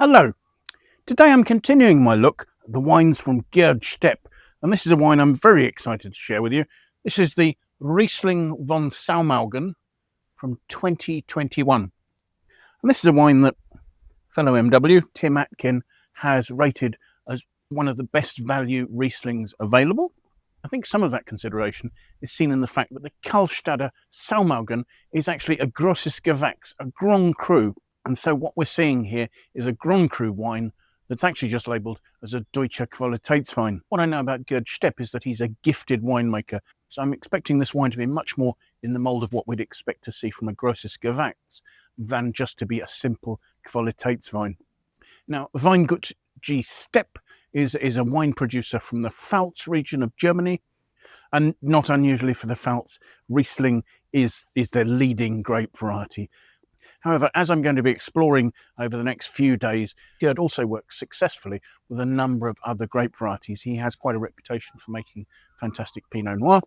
Hello, today I'm continuing my look at the wines from Gerd Stepp, and this is a wine I'm very excited to share with you. This is the Riesling vom Saumagen from 2021. And this is a wine that fellow MW, Tim Atkin, has rated as one of the best value Rieslings available. I think some of that consideration is seen in the fact that the Kallstadter Saumagen is actually a Grosses Gewachs, a Grand Cru. And so what we're seeing here is a Grand Cru wine that's actually just labelled as a Deutcher Qualitaitewein. What I know about Gerd Stepp is that he's a gifted winemaker, so I'm expecting this wine to be much more in the mould of what we'd expect to see from a Grosses Gewachs than just to be a simple Qualitatswein. Now, Weingut G. Stepp is a wine producer from the Pfalz region of Germany, and not unusually for the Pfalz, Riesling is their leading grape variety. However, as I'm going to be exploring over the next few days, Gerd also works successfully with a number of other grape varieties. He has quite a reputation for making fantastic Pinot Noir,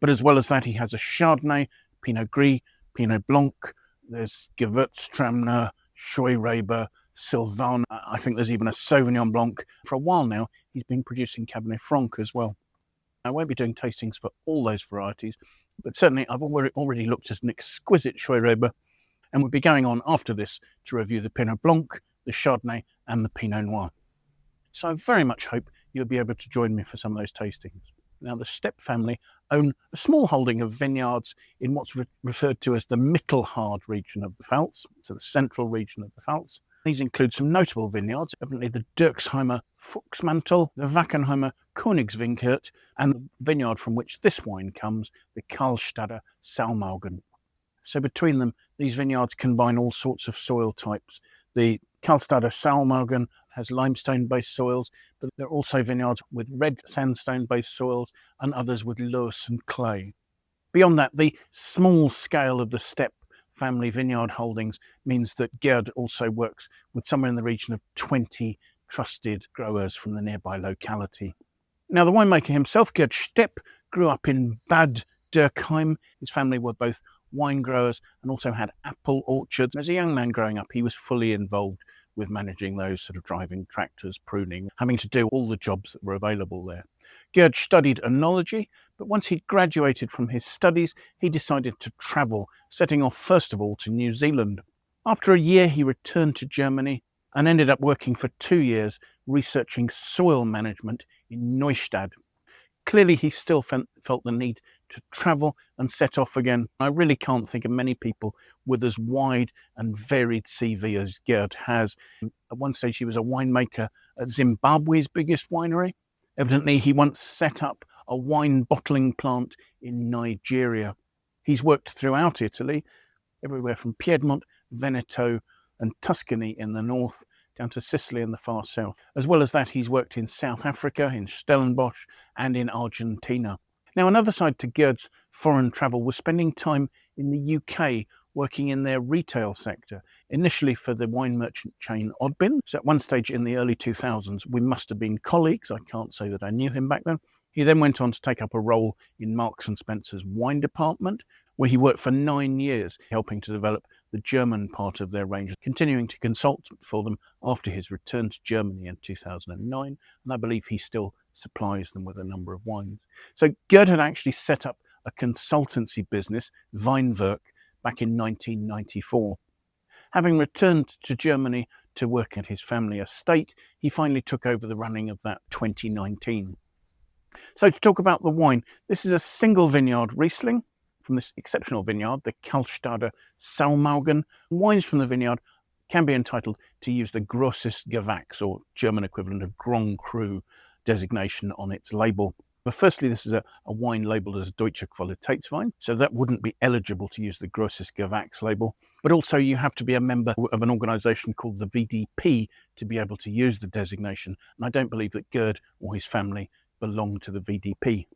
but as well as that, he has a Chardonnay, Pinot Gris, Pinot Blanc, there's Gewürztraminer, Scheurebe, Sylvain. I think there's even a Sauvignon Blanc. For a while now, he's been producing Cabernet Franc as well. I won't be doing tastings for all those varieties, but certainly I've already looked at an exquisite Scheurebe, and we'll be going on after this to review the Pinot Blanc, the Chardonnay and the Pinot Noir. So I very much hope you'll be able to join me for some of those tastings. Now, the Stepp family own a small holding of vineyards in what's referred to as the Mittelhard region of the Pfalz, so the central region of the Pfalz. These include some notable vineyards, evidently the Dürkheimer Fuchsmantel, the Wachenheimer Königswinkel, and the vineyard from which this wine comes, the Kallstadter Saumagen. So between them, these vineyards combine all sorts of soil types. The Kallstadter Saumagen has limestone-based soils, but there are also vineyards with red sandstone-based soils and others with loess and clay. Beyond that, the small scale of the Stepp family vineyard holdings means that Gerd also works with somewhere in the region of 20 trusted growers from the nearby locality. Now, the winemaker himself, Gerd Stepp, grew up in Bad Dürkheim. His family were both wine growers and also had apple orchards. As a young man growing up, he was fully involved with managing those, sort of driving tractors, pruning, having to do all the jobs that were available there. Gerd studied oenology, but once he'd graduated from his studies, he decided to travel, setting off first of all to New Zealand. After a year, he returned to Germany and ended up working for 2 years researching soil management in Neustadt. Clearly, he still felt the need to travel and set off again. I really can't think of many people with as wide and varied CV as Gerd has. At one stage, he was a winemaker at Zimbabwe's biggest winery. Evidently, he once set up a wine bottling plant in Nigeria. He's worked throughout Italy, everywhere from Piedmont, Veneto, and Tuscany in the north, down to Sicily in the far south. As well as that, he's worked in South Africa, in Stellenbosch, and in Argentina. Now, another side to Gerd's foreign travel was spending time in the UK, working in their retail sector, initially for the wine merchant chain Oddbin. So at one stage in the early 2000s, we must have been colleagues. I can't say that I knew him back then. He then went on to take up a role in Marks and Spencer's wine department, where he worked for 9 years, helping to develop the German part of their range, continuing to consult for them after his return to Germany in 2009, and I believe he still supplies them with a number of wines. So Gerd had actually set up a consultancy business, Weinwerk, back in 1994. Having returned to Germany to work at his family estate, he finally took over the running of that 2019. So to talk about the wine, this is a single vineyard Riesling from this exceptional vineyard, the Kallstadter Saumagen. Wines from the vineyard can be entitled to use the Grosses Gewachs, or German equivalent of Grand Cru designation on its label. But firstly, this is a wine labelled as Deutcher Qualitaitewein, so that wouldn't be eligible to use the Grosses Gewachs label. But also you have to be a member of an organisation called the VDP to be able to use the designation, and I don't believe that Gerd or his family belong to the VDP.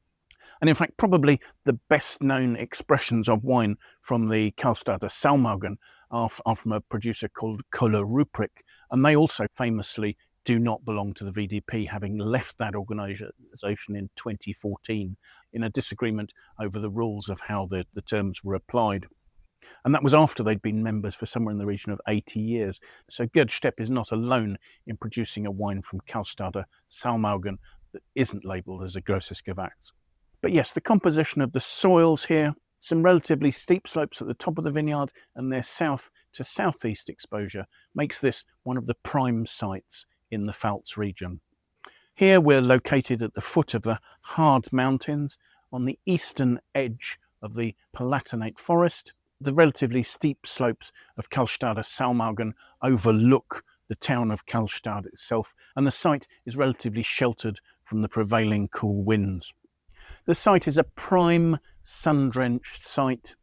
And in fact, probably the best known expressions of wine from the Kallstadter Saumagen are from a producer called Kohler Ruprecht, and they also famously do not belong to the VDP, having left that organisation in 2014 in a disagreement over the rules of how the terms were applied. And that was after they'd been members for somewhere in the region of 80 years. So Gerd Stepp is not alone in producing a wine from Kallstadter Saumagen that isn't labelled as a Grosses Gewachs. But yes, the composition of the soils here, some relatively steep slopes at the top of the vineyard and their south to southeast exposure makes this one of the prime sites in the Pfalz region. Here we're located at the foot of the Hard Mountains on the eastern edge of the Palatinate forest. The relatively steep slopes of Kallstadter Saumagen overlook the town of Kallstad itself, and the site is relatively sheltered from the prevailing cool winds. The site is a prime sun-drenched site,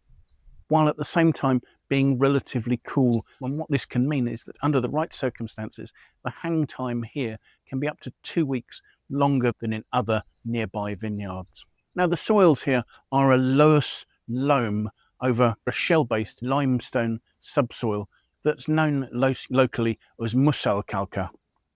while at the same time being relatively cool. And what this can mean is that under the right circumstances, the hang time here can be up to 2 weeks longer than in other nearby vineyards. Now, the soils here are a loess loam over a shell-based limestone subsoil that's known locally as Musselkalka.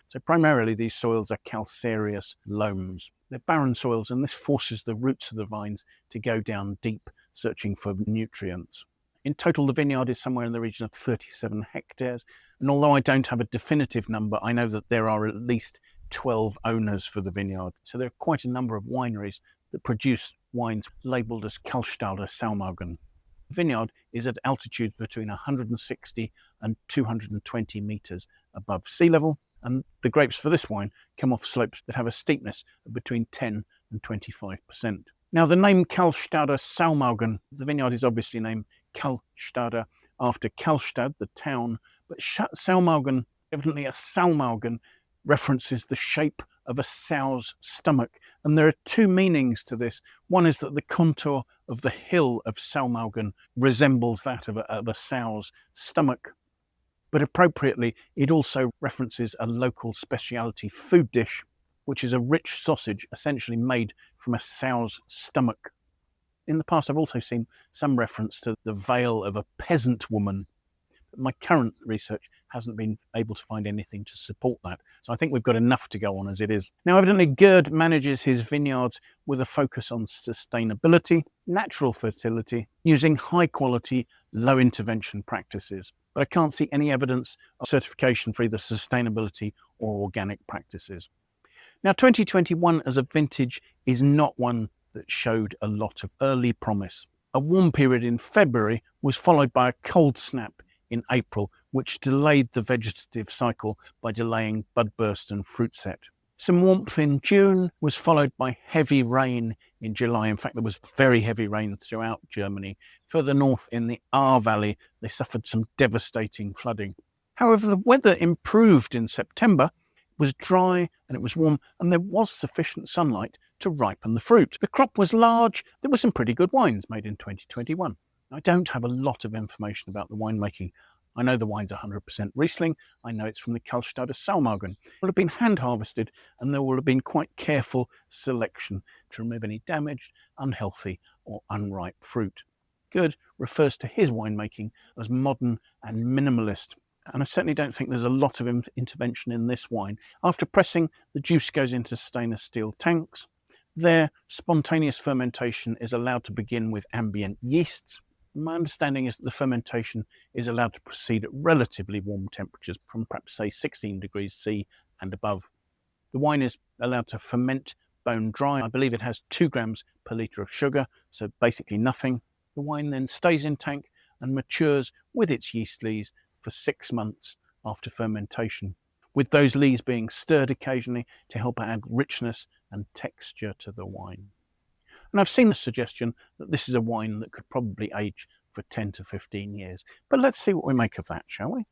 So primarily these soils are calcareous loams. They're barren soils, and this forces the roots of the vines to go down deep, searching for nutrients. In total, the vineyard is somewhere in the region of 37 hectares. And although I don't have a definitive number, I know that there are at least 12 owners for the vineyard. So there are quite a number of wineries that produce wines labelled as Kallstadter Saumagen. The vineyard is at altitude between 160 and 220 metres above sea level, and the grapes for this wine come off slopes that have a steepness of between 10 and 25%. Now, the name Kallstadter Saumagen, the vineyard is obviously named Kallstadter after Kallstad, the town, but Saumagen, evidently a Saumagen, references the shape of a sow's stomach. And there are two meanings to this. One is that the contour of the hill of Saumagen resembles that of a sow's stomach. But appropriately, it also references a local specialty food dish, which is a rich sausage essentially made from a sow's stomach. In the past, I've also seen some reference to the veil of a peasant woman. But my current research hasn't been able to find anything to support that. So I think we've got enough to go on as it is. Now, evidently, Gerd manages his vineyards with a focus on sustainability, natural fertility, using high quality, low intervention practices. But I can't see any evidence of certification for either sustainability or organic practices. Now, 2021 as a vintage is not one that showed a lot of early promise. A warm period in February was followed by a cold snap in April, which delayed the vegetative cycle by delaying bud burst and fruit set. Some warmth in June was followed by heavy rain in July. In fact, there was very heavy rain throughout Germany. Further north in the Ahr Valley, they suffered some devastating flooding. However, the weather improved in September. It was dry and it was warm, and there was sufficient sunlight to ripen the fruit. The crop was large. There were some pretty good wines made in 2021. I don't have a lot of information about the winemaking. I know the wine's 100% Riesling. I know it's from the Kallstadter Saumagen. It will have been hand harvested, and there will have been quite careful selection to remove any damaged, unhealthy or unripe fruit. Gerd refers to his winemaking as modern and minimalist. And I certainly don't think there's a lot of intervention in this wine. After pressing, the juice goes into stainless steel tanks. There, spontaneous fermentation is allowed to begin with ambient yeasts. My understanding is that the fermentation is allowed to proceed at relatively warm temperatures, from perhaps say 16 degrees C and above. The wine is allowed to ferment bone dry. I believe it has 2 grams per litre of sugar, so basically nothing. The wine then stays in tank and matures with its yeast lees for 6 months after fermentation, with those lees being stirred occasionally to help add richness and texture to the wine. And I've seen the suggestion that this is a wine that could probably age for 10 to 15 years. But let's see what we make of that, shall we?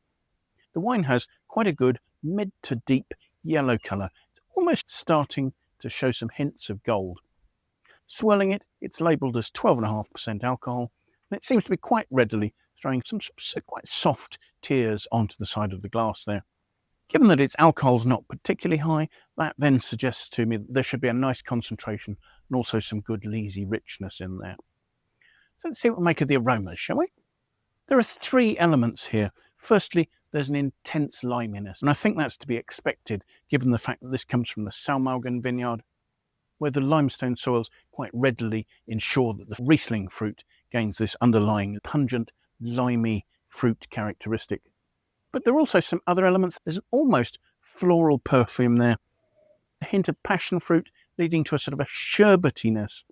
The wine has quite a good mid to deep yellow colour. It's almost starting to show some hints of gold. Swirling it, it's labelled as 12.5% alcohol, and it seems to be quite readily throwing some quite soft tears onto the side of the glass there. Given that its alcohol's not particularly high, that then suggests to me that there should be a nice concentration and also some good leesy richness in there. So let's see what we make of the aromas, shall we? There are 3 elements here. Firstly, there's an intense liminess, and I think that's to be expected given the fact that this comes from the Saumagen vineyard, where the limestone soils quite readily ensure that the Riesling fruit gains this underlying pungent limey fruit characteristic. But there are also some other elements. There's an almost floral perfume there, a hint of passion fruit leading to a sort of a sherbetiness.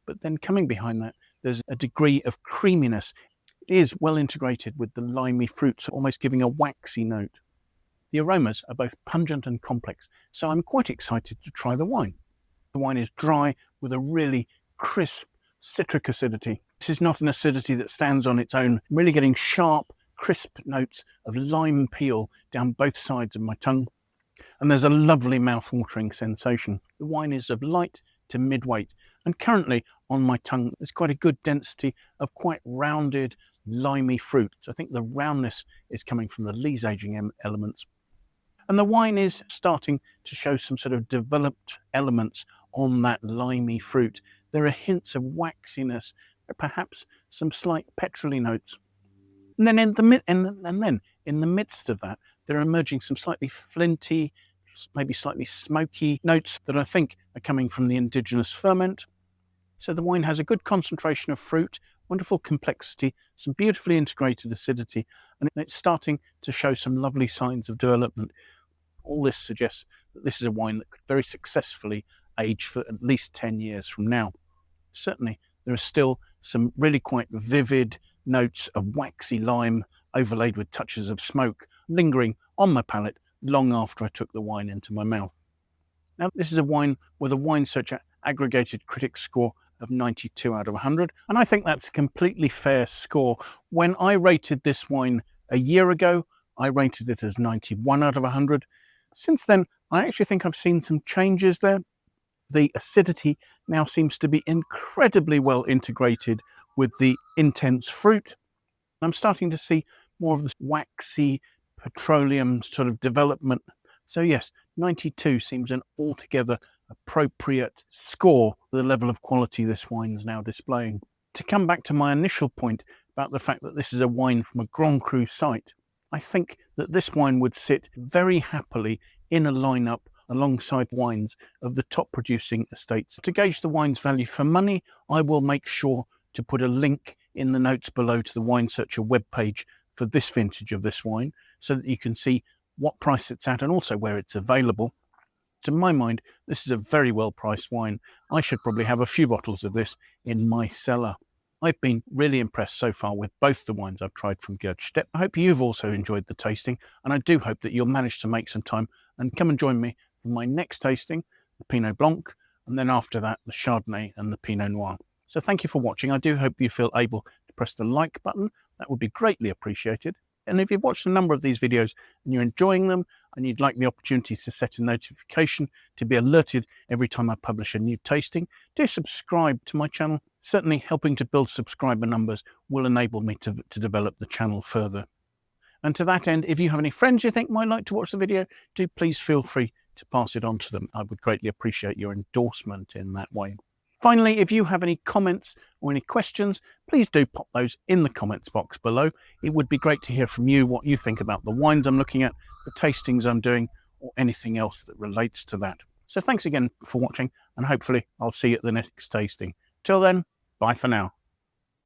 But then coming behind that, there's a degree of creaminess. It is well integrated with the limey fruits, almost giving a waxy note. The aromas are both pungent and complex, so I'm quite excited to try the wine. The wine is dry with a really crisp citric acidity. This is not an acidity that stands on its own, I'm really getting sharp, crisp notes of lime peel down both sides of my tongue. And there's a lovely mouth-watering sensation. The wine is of light to mid-weight, and currently on my tongue there's quite a good density of quite rounded, limey fruit. So I think the roundness is coming from the lees aging elements. And the wine is starting to show some sort of developed elements on that limey fruit. There are hints of waxiness, perhaps some slight petrol-y notes. And then in the midst of that, there are emerging some slightly flinty, maybe slightly smoky notes that I think are coming from the indigenous ferment. So the wine has a good concentration of fruit, wonderful complexity, some beautifully integrated acidity, and it's starting to show some lovely signs of development. All this suggests that this is a wine that could very successfully age for at least 10 years from now. Certainly, there are still some really quite vivid notes of waxy lime overlaid with touches of smoke lingering on my palate long after I took the wine into my mouth. Now, this is a wine with a Wine Searcher aggregated critic score of 92 out of 100, and I think that's a completely fair score. When I rated this wine a year ago, I rated it as 91 out of 100. Since then, I actually think I've seen some changes there. The acidity now seems to be incredibly well integrated with the intense fruit. I'm starting to see more of this waxy petroleum sort of development. So yes, 92 seems an altogether appropriate score for the level of quality this wine is now displaying. To come back to my initial point about the fact that this is a wine from a Grand Cru site, I think that this wine would sit very happily in a lineup alongside wines of the top producing estates. To gauge the wine's value for money, I will make sure to put a link in the notes below to the Wine Searcher webpage for this vintage of this wine, so that you can see what price it's at and also where it's available. To my mind, this is a very well priced wine. I should probably have a few bottles of this in my cellar. I've been really impressed so far with both the wines I've tried from Gerd Stepp. I hope you've also enjoyed the tasting, and I do hope that you'll manage to make some time and come and join me for my next tasting, the Pinot Blanc, and then after that, the Chardonnay and the Pinot Noir. So thank you for watching. I do hope you feel able to press the like button. That would be greatly appreciated. And if you've watched a number of these videos and you're enjoying them and you'd like the opportunity to set a notification to be alerted every time I publish a new tasting, do subscribe to my channel. Certainly helping to build subscriber numbers will enable me to develop the channel further. And to that end, if you have any friends you think might like to watch the video, do please feel free to pass it on to them. I would greatly appreciate your endorsement in that way. Finally, if you have any comments or any questions, please do pop those in the comments box below. It would be great to hear from you what you think about the wines I'm looking at, the tastings I'm doing, or anything else that relates to that. So thanks again for watching, and hopefully I'll see you at the next tasting. Till then, bye for now.